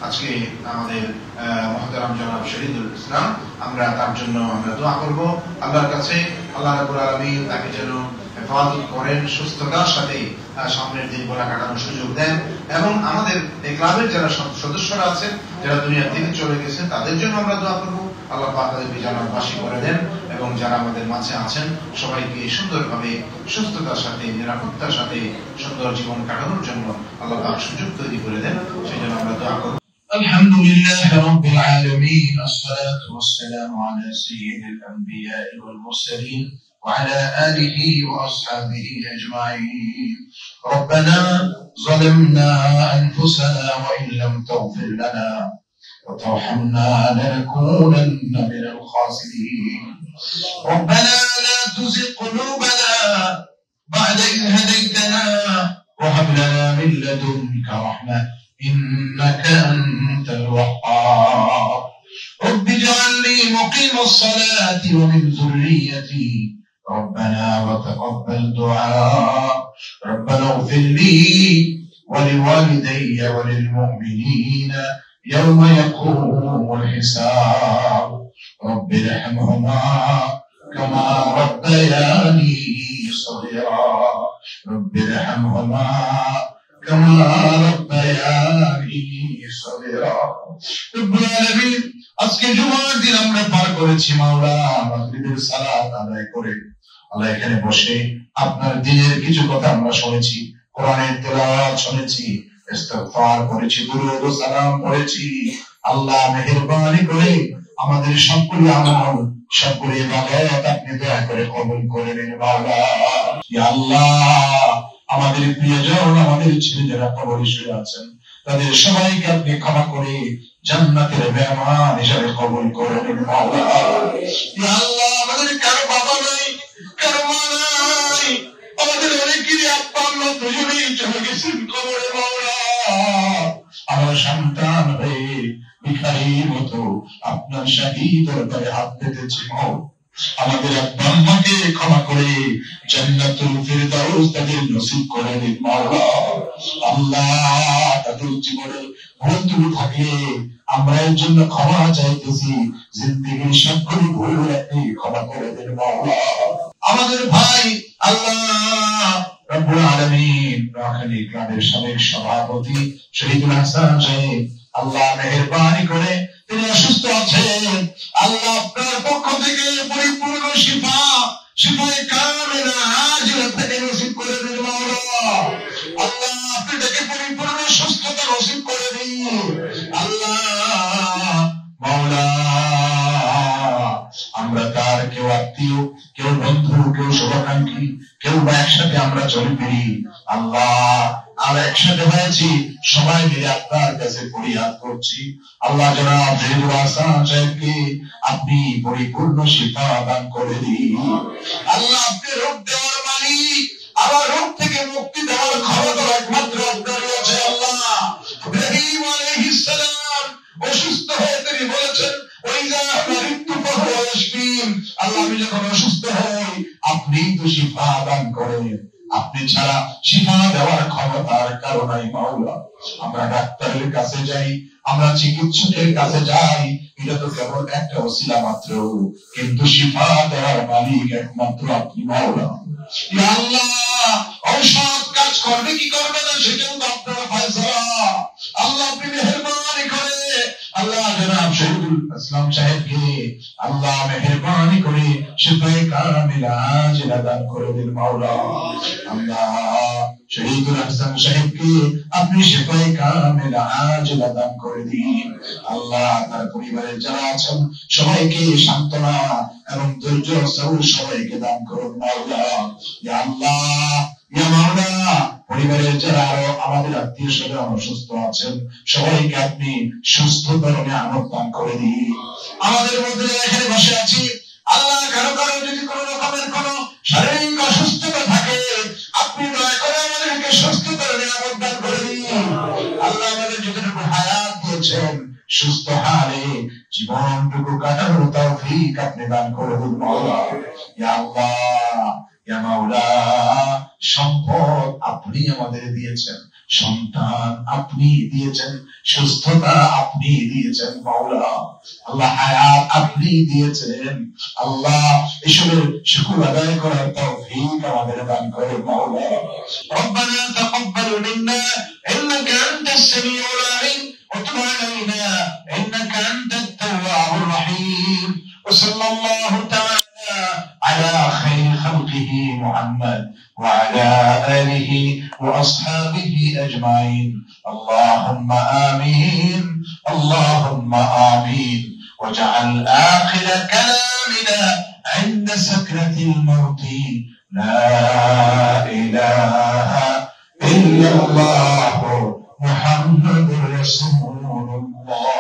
আজকে আমাদের মুহতারাম জনাব শহীদুল ইসলাম, আমরা তার জন্য আমরা দোয়া করব আল্লাহর কাছে। আল্লাহ রাব্বুল আলামিন তাকে যেন হেফাজত করেন, সুস্থতার সাথে সামনের দিনগুলো কাটানোর সুযোগ দেন, এবং আমাদের এই ক্লাবের যারা সদস্যরা আছেন, যারা দুনিয়া থেকে চলে গেছেন, তাদের জন্য আমরা দোয়া করব আল্লাহ পাক তাদেরকে জান্নাতবাসী করে দেন, এবং যারা আমাদের মাঝে আছেন সবাইকে সুন্দরভাবে সুস্থতার সাথে নিরাপত্তার সাথে সুন্দর জীবন কাটানোর জন্য আল্লাহ পাক সুযোগ তৈরি করে দেন, সেই জন্য আমরা দোয়া করব। আলহামদুলিল্লাহ রাব্বিল আলামিন, আসসালাতু ওয়াসসালামু আলা সাইয়্যিদিল আম্বিয়া ওয়াল মুরসালিন وعلى آله وأصحابه أجمعين. ربنا ظلمنا أنفسنا وإن لم تغفر لنا وترحمنا لنكونن من الخاسرين. ربنا لا تزغ قلوبنا بعد إذ هديتنا وهب لنا من لدنك رحمة إنك أنت الوهاب. رب اجعلني مقيم الصلاة ومن ذريتي ربنا وتقبل دعاء. ربنا اغفر لي ولوالدي وللمؤمنين يوم يقوم الحساب. رب ارحمهما كما ربياني صغيرا. رب ارحمهما كما ربياني صغيرا. رب العالمين, আজকে জুমার দিন আমরা পার করেছি মাওলা মাগরিবের সালাত আদায় করে। আল্লাহ এখানে বসে আপনার দ্বীনের কিছু কথা আমরা শুনেছি, কোরআনের তেলাওয়াত শুনেছি, ইস্তিগফার করেছি, দুরূদ ও সালাম পড়েছি। আল্লাহ মেহেরবানি করে আমাদের সবগুলো আমল, সবগুলো ইবাদত আপনি দয়া করে কবুল করে নিন মাওলা। ইয়া আল্লাহ, আমাদের প্রিয়জন, আমাদের ছেলে যারা কবরে শুয়ে আছেন, তাদের সবাইকে আপনি ক্ষমা করে জান্নাতের মেহমান হিসেবে কবুল করে নিন মাওলা। ইয়া আল্লাহ, আমাদের কারো বাবা নাই, কারো মা নাই, আমাদের অনেকেরই আব্বা আম্মা দুজনেই চলে গেছেন কবরে মাওলা। আমার সন্তান হয়ে ভিখারির মতো আপনার শাহী দরবারে হাত পেতেছি মাওলা। আমাদের আব্বা আম্মাকে ক্ষমা করে জান্নাতুল ফিরদাউস তাদের নসিব করে দিন মাওলা। আল্লাহ, তাদের জীবনে ভুল ত্রুটি থাকলে আমরা এর জন্য ক্ষমা চাইতেছি। জিন্দেগির সবগুলো ভুল আপনি ক্ষমা করে দিন মাওলা। আমাদের ভাই আল্লাহ রাব্বুল আলামিন রাখালি ক্লাবের সাবেক সভাপতি শহীদুল হাসান সাহেব, আল্লাহ মেহেরবানি করে তিনি অসুস্থ আছেন। আল্লাহ আপনার পক্ষ থেকে পরিপূর্ণ শিফায়ে কামিলা আজিলা থেকে নসিব করে দিন মাওলা। আল্লাহ, আপনি তাকে পরিপূর্ণ সুস্থতা নসিব করে দিন আল্লাহ মাওলা। আমরা তার কেউ আত্মীয়, কেউ বন্ধু, কেউ শুভাকাঙ্ক্ষী, কেউ বা একসাথে আমরা চলে ফিরি আল্লাহ, আমরা একসাথে হয়েছি, সবাই মিলে আপনার কাছে ফরিয়াদ করছি আল্লাহ। জনাব শহীদুল হাসান সাহেবকে আপনি পরিপূর্ণ শিফা দান করে দিন আল্লাহ। আপনি রোগ দেওয়ার মালিক, আবার রোগ থেকে মুক্তি দেওয়ার ক্ষমতা একমাত্র আপনার আছে আল্লাহ। ইব্রাহিম আলাইহিস সালাম অসুস্থ হয়ে তিনি বলেছেন, ওয়াইজা মারিতু ফাহুয়া ইয়াশফিন, আল্লাহ আমি যখন অসুস্থ হই আপনি তো শিফা দান করেন, আপনি ছাড়া শিফা দেওয়ার ক্ষমতার কারণে মাওলা। আমরা ডাক্তারের কাছে যাই, আমরা চিকিৎসকের কাছে যাই, এটা তো কেবল একটা ওসিলা মাত্র, কিন্তু শিফা দেওয়ার মালিক একমাত্র আপনি মাওলা। ইয়া আল্লাহ, ঔষধ কাজ করবে কি করবে না সেটাও তো আপনার ফয়সালা আল্লাহ। আপনি মেহেরবানি করে আল্লাহ জনাব শহীদুল ইসলাম সাহেবকে আল্লাহ মেহেরবানি করে শিফায়ে কামিলা আজিলা দান করে দিন মাওলা। আল্লাহ, শহীদুল হাসান সাহেবকে আপনি শিফায়ে কামিলা আজিলা দান করে দিন আল্লাহ। তার পরিবারের যারা আছেন সবাইকে সান্ত্বনা এবং ধৈর্য সবর সবাইকে দান করুন মাওলা। ইয়া আল্লাহ, ইয়া মাওলা, পরিবারের যারা আরো আমাদের আত্মীয় স্বজন অসুস্থ আছেন সবাইকে আপনি সুস্থতার নিয়ামত দান করে দিন। আমাদের মধ্যে এখানে বসে আছি আল্লাহ, কারো কারো যদি কোনো রকমের কোনো শারীরিক অসুস্থতা থাকে আপনি দয়া করে আমাদেরকে সুস্থতার নিয়ামত দান করে দিন আল্লাহ। আমাদের যতটুকু হায়াত দিয়েছেন সুস্থ হালে জীবনটুকু কাটানোর তৌফিক আপনি দান করে দিন মাওলা। ইয়া আল্লাহ, ইয়া মাওলা, সম্পদ আপনি আমাদের দিয়েছেন, সন্তান আপনি দিয়েছেন, সুস্থতা আপনি দিয়েছেন মাওলা, আল্লাহ হায়াত আপনি দিয়েছেন আল্লাহ, এসবের শুকর আদায় করার তৌফিক আমাদের দান করে মাওলা। রব্বানা তাকাব্বাল মিন্না ইন্নাকা আনতাস সামিউল আলিম ওয়া তুব আলাইনা ইন্নাকা আনতাত তাওয়াবুর রহিম। ওয়া সাল্লাল্লাহু তাআলা আলা খায়রি খালকিহি মুহাম্মদ ওয়া আলা আলিহি ওয়া আসহাবিহি আজমাইন। আল্লাহুম্মা আমিন, আল্লাহুম্মা আমিন। واجعل آخر كلامنا عند سكرة الموت لا إله إلا الله محمد رسول الله.